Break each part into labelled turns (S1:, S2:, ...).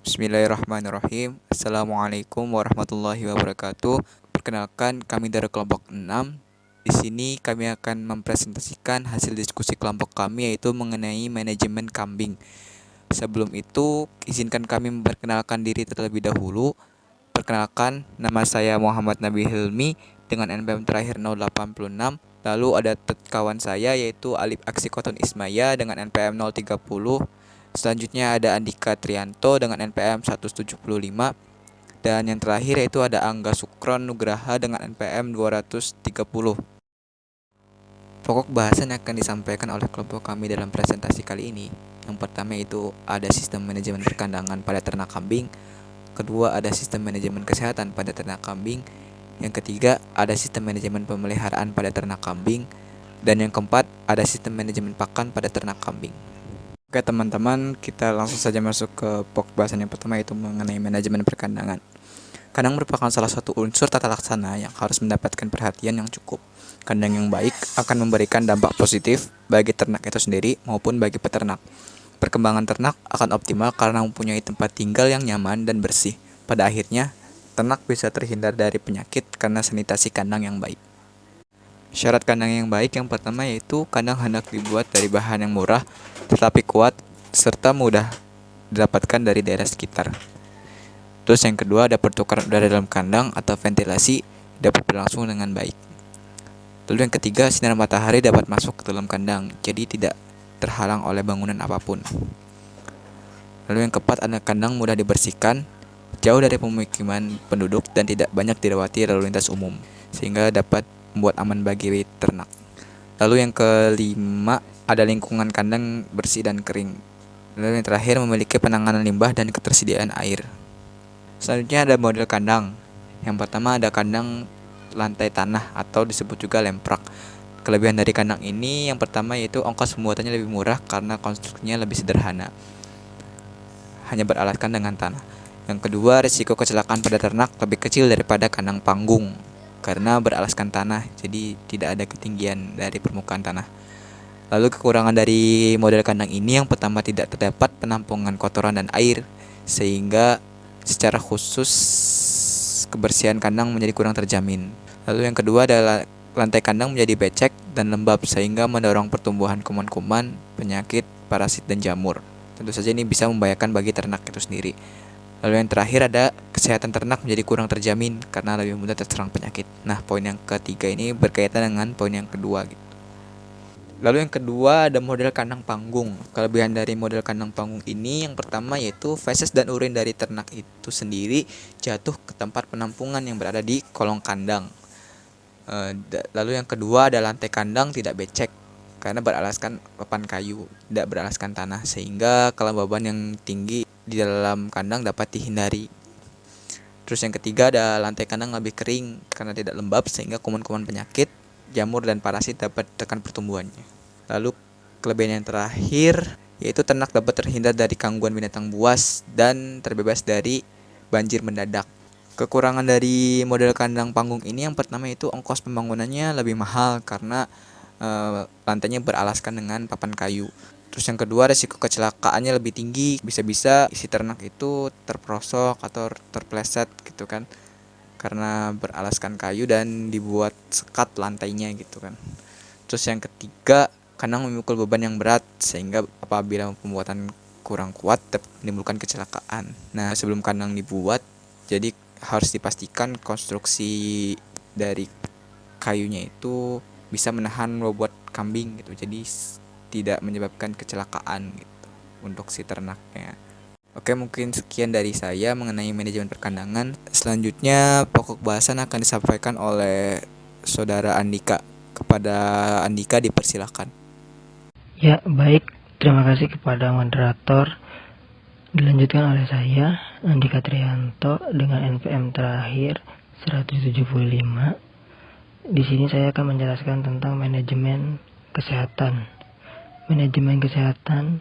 S1: Bismillahirrahmanirrahim. Assalamualaikum warahmatullahi wabarakatuh. Perkenalkan, kami dari kelompok 6. Di sini kami akan mempresentasikan hasil diskusi kelompok kami yaitu mengenai manajemen kambing. Sebelum itu, izinkan kami memperkenalkan diri terlebih dahulu. Perkenalkan, nama saya Muhammad Nabi Hilmi dengan NPM terakhir 086. Lalu ada kawan saya yaitu Alif Aksi Koton Ismaya dengan NPM 030. Selanjutnya ada Andika Trianto dengan NPM 175. Dan yang terakhir yaitu ada Angga Sukron Nugraha dengan NPM 230. Pokok bahasan yang akan disampaikan oleh kelompok kami dalam presentasi kali ini. Yang pertama itu ada sistem manajemen perkandangan pada ternak kambing. Kedua ada sistem manajemen kesehatan pada ternak kambing. Yang ketiga ada sistem manajemen pemeliharaan pada ternak kambing. Dan yang keempat ada sistem manajemen pakan pada ternak kambing. Oke teman-teman, kita langsung saja masuk ke pokok bahasan yang pertama yaitu mengenai manajemen perkandangan. Kandang merupakan salah satu unsur tata laksana yang harus mendapatkan perhatian yang cukup. Kandang yang baik akan memberikan dampak positif bagi ternak itu sendiri maupun bagi peternak. Perkembangan ternak akan optimal karena mempunyai tempat tinggal yang nyaman dan bersih. Pada akhirnya, ternak bisa terhindar dari penyakit karena sanitasi kandang yang baik. Syarat kandang yang baik yang pertama yaitu kandang hendak dibuat dari bahan yang murah tetapi kuat serta mudah didapatkan dari daerah sekitar. Terus yang kedua ada pertukaran udara dalam kandang atau ventilasi dapat berlangsung dengan baik. Lalu yang ketiga sinar matahari dapat masuk ke dalam kandang jadi tidak terhalang oleh bangunan apapun. Lalu yang keempat ada kandang mudah dibersihkan, jauh dari pemukiman penduduk dan tidak banyak dilewati lalu lintas umum sehingga dapat membuat aman bagi ternak. Lalu yang kelima ada lingkungan kandang bersih dan kering. Lalu yang terakhir memiliki penanganan limbah dan ketersediaan air. Selanjutnya ada model kandang. Yang pertama ada kandang lantai tanah atau disebut juga lemprak. Kelebihan dari kandang ini yang pertama yaitu ongkos pembuatannya lebih murah karena konstruksinya lebih sederhana. Hanya beralaskan dengan tanah. Yang kedua, risiko kecelakaan pada ternak lebih kecil daripada kandang panggung karena beralaskan tanah, jadi tidak ada ketinggian dari permukaan tanah. Lalu kekurangan dari model kandang ini yang pertama tidak terdapat penampungan kotoran dan air, sehingga secara khusus kebersihan kandang menjadi kurang terjamin. Lalu yang kedua adalah lantai kandang menjadi becek dan lembab sehingga mendorong pertumbuhan kuman-kuman, penyakit, parasit, dan jamur. Tentu saja ini bisa membahayakan bagi ternak itu sendiri. Lalu yang terakhir ada kesehatan ternak menjadi kurang terjamin karena lebih mudah terserang penyakit. Nah, poin yang ketiga ini berkaitan dengan poin yang kedua gitu. Lalu yang kedua ada model kandang panggung. Kelebihan dari model kandang panggung ini yang pertama yaitu feses dan urin dari ternak itu sendiri jatuh ke tempat penampungan yang berada di kolong kandang. Lalu yang kedua ada lantai kandang tidak becek karena beralaskan papan kayu, tidak beralaskan tanah sehingga kelembaban yang tinggi di dalam kandang dapat dihindari. Terus yang ketiga ada lantai kandang lebih kering karena tidak lembab sehingga kuman-kuman penyakit, jamur dan parasit dapat tekan pertumbuhannya. Lalu kelebihan yang terakhir yaitu ternak dapat terhindar dari gangguan binatang buas dan terbebas dari banjir mendadak. Kekurangan dari model kandang panggung ini yang pertama itu ongkos pembangunannya lebih mahal karena lantainya beralaskan dengan papan kayu. Terus yang kedua resiko kecelakaannya lebih tinggi, bisa-bisa isi ternak itu terperosok atau terpleset gitu kan karena beralaskan kayu dan dibuat sekat lantainya gitu kan. Terus yang ketiga kandang memikul beban yang berat sehingga apabila pembuatan kurang kuat dapat menimbulkan kecelakaan. Nah sebelum kandang dibuat jadi harus dipastikan konstruksi dari kayunya itu bisa menahan bobot kambing gitu, jadi tidak menyebabkan kecelakaan gitu untuk si ternaknya. Oke, mungkin sekian dari saya mengenai manajemen perkandangan. Selanjutnya pokok bahasan akan disampaikan oleh saudara Andika. Kepada Andika dipersilahkan.
S2: Ya, baik. Terima kasih kepada moderator. Dilanjutkan oleh saya, Andika Trianto dengan NPM terakhir 175. Di sini saya akan menjelaskan tentang manajemen kesehatan. Manajemen kesehatan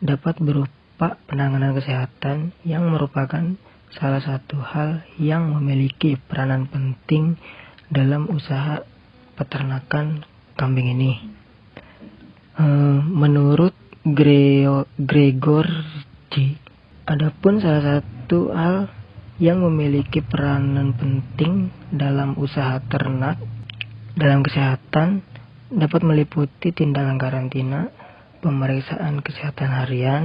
S2: dapat berupa penanganan kesehatan yang merupakan salah satu hal yang memiliki peranan penting dalam usaha peternakan kambing ini. Menurut Gregor G. Adapun salah satu hal yang memiliki peranan penting dalam usaha ternak dalam kesehatan dapat meliputi tindakan karantina, pemeriksaan kesehatan harian,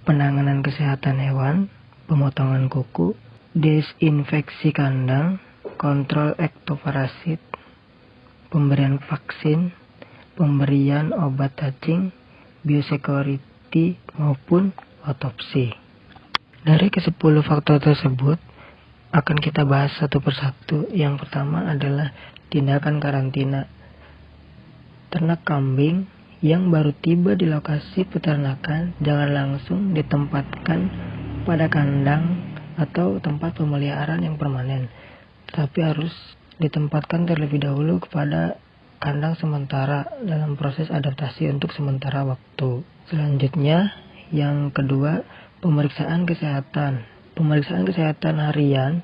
S2: penanganan kesehatan hewan, pemotongan kuku, desinfeksi kandang, kontrol ektoparasit, pemberian vaksin, pemberian obat cacing, biosecurity maupun otopsi. Dari ke-10 faktor tersebut akan kita bahas satu persatu. Yang pertama adalah tindakan karantina. Ternak kambing yang baru tiba di lokasi peternakan jangan langsung ditempatkan pada kandang atau tempat pemeliharaan yang permanen, tapi harus ditempatkan terlebih dahulu kepada kandang sementara dalam proses adaptasi untuk sementara waktu. Selanjutnya, yang kedua, pemeriksaan kesehatan. Pemeriksaan kesehatan harian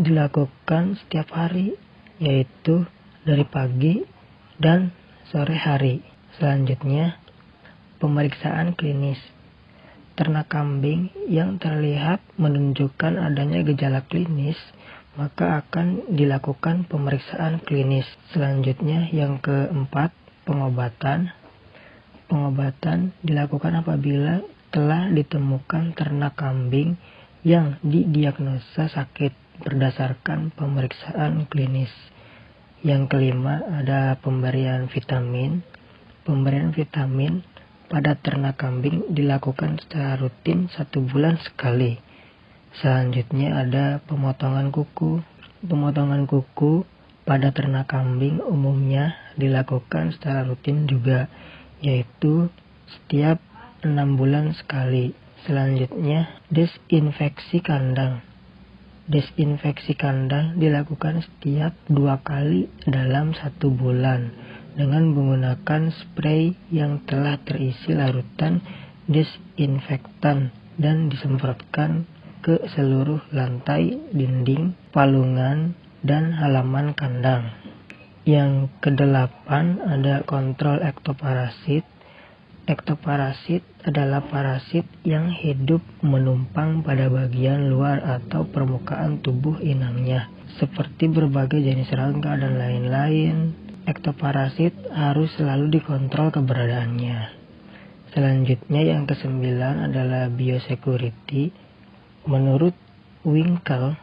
S2: dilakukan setiap hari, yaitu dari pagi dan sore hari. Selanjutnya, pemeriksaan klinis. Ternak kambing yang terlihat menunjukkan adanya gejala klinis, maka akan dilakukan pemeriksaan klinis. Selanjutnya, yang keempat, pengobatan. Pengobatan dilakukan apabila telah ditemukan ternak kambing yang didiagnosa sakit berdasarkan pemeriksaan klinis. Yang kelima, ada pemberian vitamin. Pemberian vitamin pada ternak kambing dilakukan secara rutin 1 bulan sekali. Selanjutnya ada pemotongan kuku. Pemotongan kuku pada ternak kambing umumnya dilakukan secara rutin juga, yaitu setiap 6 bulan sekali. Selanjutnya, desinfeksi kandang. Desinfeksi kandang dilakukan setiap 2 kali dalam 1 bulan dengan menggunakan spray yang telah terisi larutan desinfektan dan disemprotkan ke seluruh lantai, dinding, palungan, dan halaman kandang. Yang kedelapan ada kontrol ektoparasit. Ektoparasit adalah parasit yang hidup menumpang pada bagian luar atau permukaan tubuh inangnya, seperti berbagai jenis serangga dan lain-lain. Ektoparasit harus selalu dikontrol keberadaannya. Selanjutnya yang ke-9 adalah biosecurity. Menurut Winkel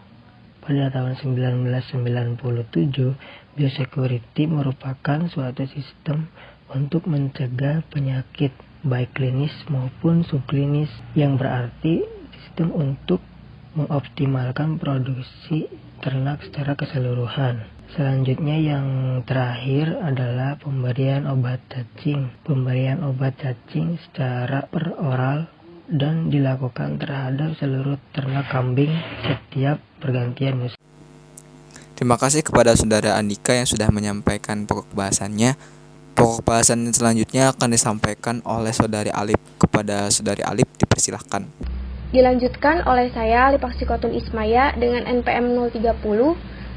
S2: pada tahun 1997, biosecurity merupakan suatu sistem untuk mencegah penyakit baik klinis maupun subklinis, yang berarti sistem untuk mengoptimalkan produksi ternak secara keseluruhan. Selanjutnya yang terakhir adalah pemberian obat cacing. Pemberian obat cacing secara peroral dan dilakukan terhadap seluruh ternak kambing setiap pergantian musim.
S1: Terima kasih kepada Saudara Andika yang sudah menyampaikan pokok bahasannya. Pokok bahasan selanjutnya akan disampaikan oleh Saudari Alif. Kepada Saudari Alif, dipersilahkan.
S3: Dilanjutkan oleh saya, Lipaksikotul Ismaya, dengan NPM 030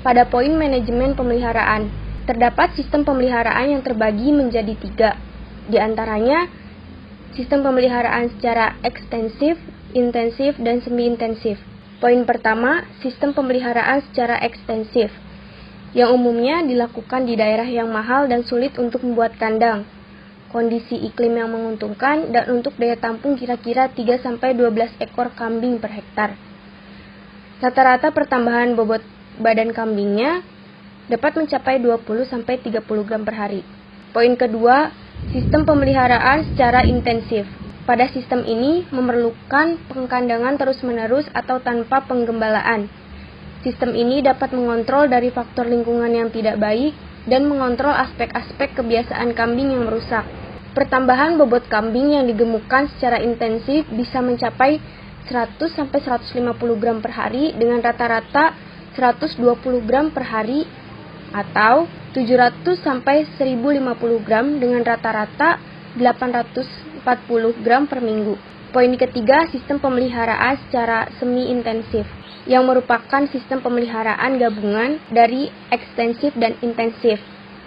S3: pada poin manajemen pemeliharaan. Terdapat sistem pemeliharaan yang terbagi menjadi 3. Di antaranya, sistem pemeliharaan secara ekstensif, intensif, dan semi-intensif. Poin pertama, sistem pemeliharaan secara ekstensif, yang umumnya dilakukan di daerah yang mahal dan sulit untuk membuat kandang, kondisi iklim yang menguntungkan, dan untuk daya tampung kira-kira 3-12 ekor kambing per hektar. Rata-rata pertambahan bobot badan kambingnya dapat mencapai 20-30 gram per hari. Poin kedua, sistem pemeliharaan secara intensif. Pada sistem ini memerlukan pengkandangan terus-menerus atau tanpa penggembalaan. Sistem ini dapat mengontrol dari faktor lingkungan yang tidak baik dan mengontrol aspek-aspek kebiasaan kambing yang merusak. Pertambahan bobot kambing yang digemukkan secara intensif bisa mencapai 100-150 gram per hari dengan rata-rata 120 gram per hari atau 700-1050 gram dengan rata-rata 840 gram per minggu. Poin ketiga, sistem pemeliharaan secara semi-intensif, yang merupakan sistem pemeliharaan gabungan dari ekstensif dan intensif.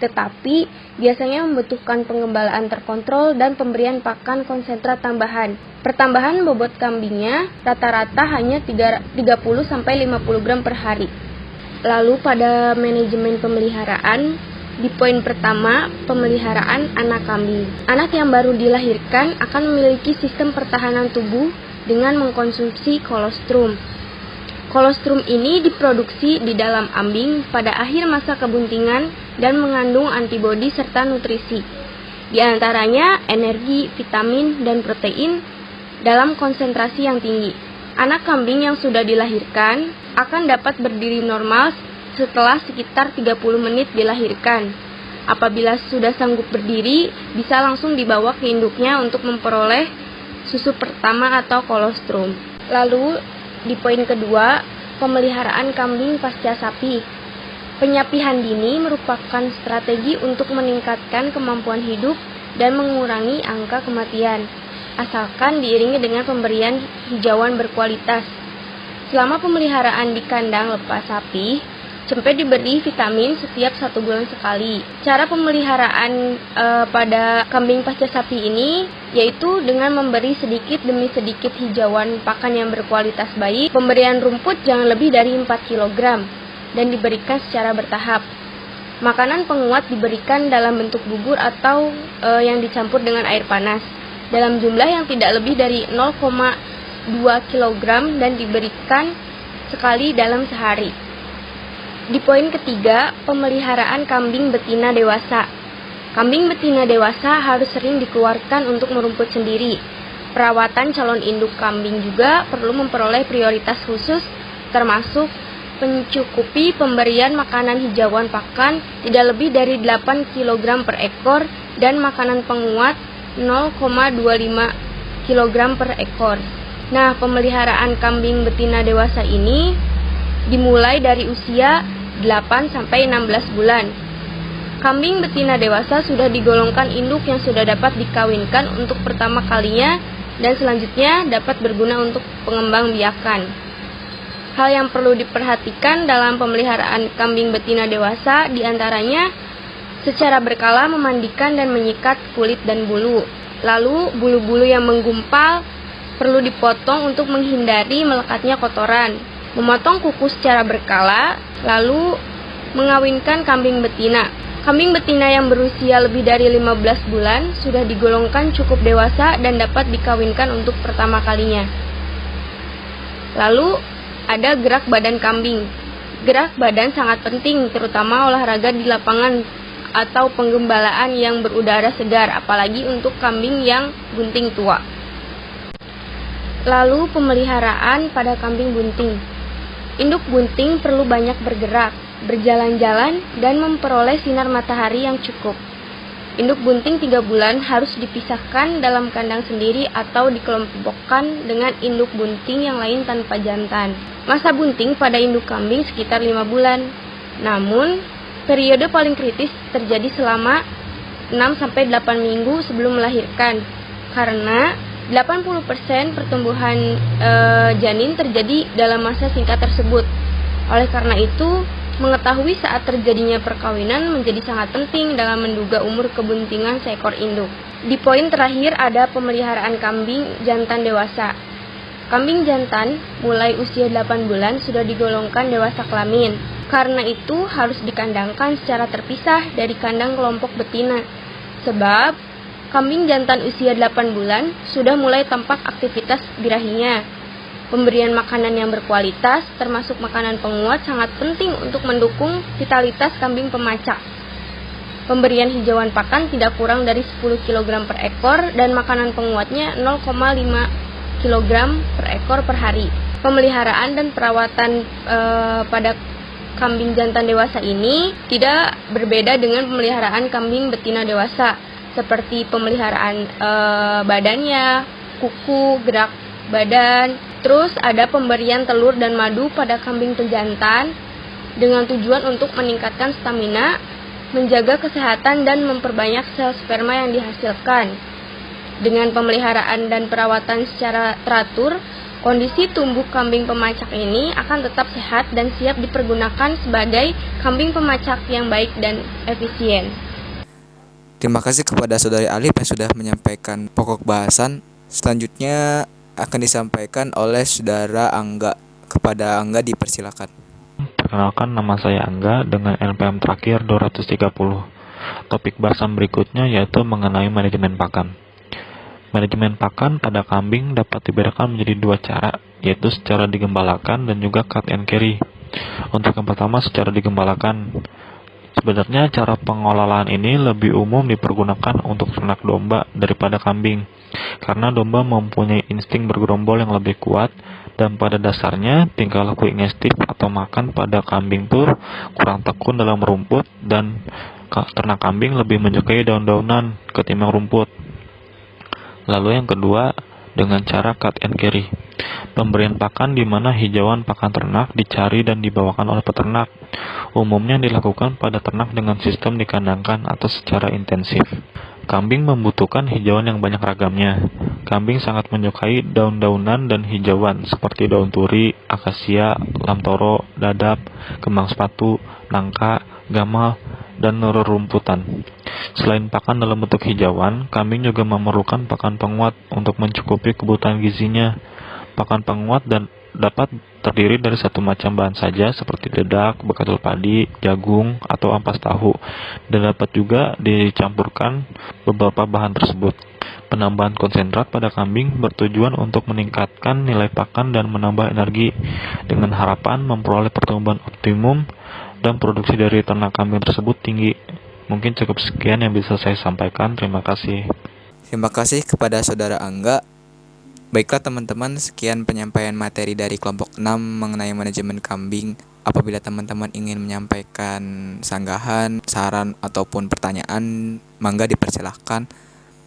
S3: tetapi biasanya membutuhkan pengembalaan terkontrol dan pemberian pakan konsentrat tambahan. Pertambahan bobot kambingnya rata-rata hanya 30-50 gram per hari. Lalu pada manajemen pemeliharaan, di poin pertama, pemeliharaan anak kambing. Anak yang baru dilahirkan akan memiliki sistem pertahanan tubuh dengan mengkonsumsi kolostrum. Kolostrum ini diproduksi di dalam ambing pada akhir masa kebuntingan dan mengandung antibodi serta nutrisi. Di antaranya energi, vitamin, dan protein dalam konsentrasi yang tinggi. Anak kambing yang sudah dilahirkan akan dapat berdiri normal setelah sekitar 30 menit dilahirkan. Apabila sudah sanggup berdiri, bisa langsung dibawa ke induknya untuk memperoleh susu pertama atau kolostrum. Lalu di poin kedua, pemeliharaan kambing pasca sapi. Penyapihan dini merupakan strategi untuk meningkatkan kemampuan hidup dan mengurangi angka kematian, asalkan diiringi dengan pemberian hijauan berkualitas. Selama pemeliharaan di kandang lepas sapi, cempe diberi vitamin setiap 1 bulan sekali. Cara pemeliharaan pada kambing pasca sapi ini yaitu dengan memberi sedikit demi sedikit hijauan pakan yang berkualitas baik. Pemberian rumput jangan lebih dari 4 kg dan diberikan secara bertahap. Makanan penguat diberikan dalam bentuk bubur atau yang dicampur dengan air panas dalam jumlah yang tidak lebih dari 0,2 kg dan diberikan sekali dalam sehari. Di poin ketiga, pemeliharaan kambing betina dewasa. Kambing betina dewasa harus sering dikeluarkan untuk merumput sendiri. Perawatan calon induk kambing juga perlu memperoleh prioritas khusus, termasuk mencukupi pemberian makanan hijauan pakan tidak lebih dari 8 kg per ekor dan makanan penguat 0,25 kg per ekor. Nah, pemeliharaan kambing betina dewasa ini dimulai dari usia 8-16 bulan. Kambing betina dewasa sudah digolongkan induk yang sudah dapat dikawinkan untuk pertama kalinya dan selanjutnya dapat berguna untuk pengembang biakan. Hal yang perlu diperhatikan dalam pemeliharaan kambing betina dewasa diantaranya secara berkala memandikan dan menyikat kulit dan bulu. Lalu bulu-bulu yang menggumpal perlu dipotong untuk menghindari melekatnya kotoran. Memotong kuku secara berkala, lalu mengawinkan kambing betina. Kambing betina yang berusia lebih dari 15 bulan sudah digolongkan cukup dewasa dan dapat dikawinkan untuk pertama kalinya. Lalu ada gerak badan kambing. Gerak badan sangat penting, terutama olahraga di lapangan atau penggembalaan yang berudara segar, apalagi untuk kambing yang bunting tua. Lalu pemeliharaan pada kambing bunting. Induk bunting perlu banyak bergerak, berjalan-jalan, dan memperoleh sinar matahari yang cukup. Induk bunting 3 bulan harus dipisahkan dalam kandang sendiri atau dikelompokkan dengan induk bunting yang lain tanpa jantan. Masa bunting pada induk kambing sekitar 5 bulan. Namun, periode paling kritis terjadi selama 6-8 minggu sebelum melahirkan, karena 80% pertumbuhan janin terjadi dalam masa singkat tersebut. Oleh karena itu, mengetahui saat terjadinya perkawinan menjadi sangat penting dalam menduga umur kebuntingan seekor induk. Di poin terakhir ada pemeliharaan kambing jantan dewasa. Kambing jantan mulai usia 8 bulan sudah digolongkan dewasa kelamin. Karena itu harus dikandangkan secara terpisah dari kandang kelompok betina. Sebab kambing jantan usia 8 bulan sudah mulai tampak aktivitas birahinya. Pemberian makanan yang berkualitas, termasuk makanan penguat, sangat penting untuk mendukung vitalitas kambing pemacak. Pemberian hijauan pakan tidak kurang dari 10 kg per ekor dan makanan penguatnya 0,5 kg per ekor per hari. Pemeliharaan dan perawatan pada kambing jantan dewasa ini tidak berbeda dengan pemeliharaan kambing betina dewasa, seperti pemeliharaan badannya, kuku, gerak badan. Terus ada pemberian telur dan madu pada kambing pejantan dengan tujuan untuk meningkatkan stamina, menjaga kesehatan dan memperbanyak sel sperma yang dihasilkan. Dengan pemeliharaan dan perawatan secara teratur, Kondisi tumbuh kambing pemacak ini akan tetap sehat dan siap dipergunakan sebagai kambing pemacak yang baik dan efisien.
S1: Terima kasih kepada Saudari Alif yang sudah menyampaikan pokok bahasan. Selanjutnya akan disampaikan oleh Saudara Angga. Kepada Angga dipersilakan.
S4: Perkenalkan, nama saya Angga dengan NPM terakhir 230. Topik bahasan berikutnya yaitu mengenai manajemen pakan. Manajemen pakan pada kambing dapat dibedakan menjadi dua cara, yaitu secara digembalakan dan juga cut and carry. Untuk yang pertama, secara digembalakan. Sebenarnya cara pengelolaan ini lebih umum dipergunakan untuk ternak domba daripada kambing, karena domba mempunyai insting bergerombol yang lebih kuat, dan pada dasarnya tingkah laku ingestif atau makan pada kambing tur kurang tekun dalam rumput, dan ternak kambing lebih menyukai daun-daunan ketimbang rumput. Lalu yang kedua, dengan cara cut and carry. Pemberian pakan di mana hijauan pakan ternak dicari dan dibawakan oleh peternak. Umumnya dilakukan pada ternak dengan sistem dikandangkan atau secara intensif. Kambing membutuhkan hijauan yang banyak ragamnya. Kambing sangat menyukai daun-daunan dan hijauan seperti daun turi, akasia, lamtoro, dadap, kembang sepatu, nangka, gamal, dan rerumputan. Selain pakan dalam bentuk hijauan, kambing juga memerlukan pakan penguat untuk mencukupi kebutuhan gizinya. Pakan penguat dapat terdiri dari satu macam bahan saja seperti dedak, bekatul padi, jagung, atau ampas tahu, dan dapat juga dicampurkan beberapa bahan tersebut. Penambahan konsentrat pada kambing bertujuan untuk meningkatkan nilai pakan dan menambah energi dengan harapan memperoleh pertumbuhan optimum dan produksi dari ternak kambing tersebut tinggi. Mungkin cukup sekian yang bisa saya sampaikan. Terima kasih.
S1: Terima kasih kepada Saudara Angga. Baiklah teman-teman, sekian penyampaian materi dari kelompok 6 mengenai manajemen kambing. Apabila teman-teman ingin menyampaikan sanggahan, saran, ataupun pertanyaan, mangga dipersilahkan.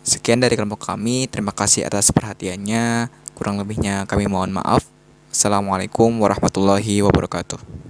S1: Sekian dari kelompok kami, terima kasih atas perhatiannya. Kurang lebihnya kami mohon maaf. Assalamualaikum warahmatullahi wabarakatuh.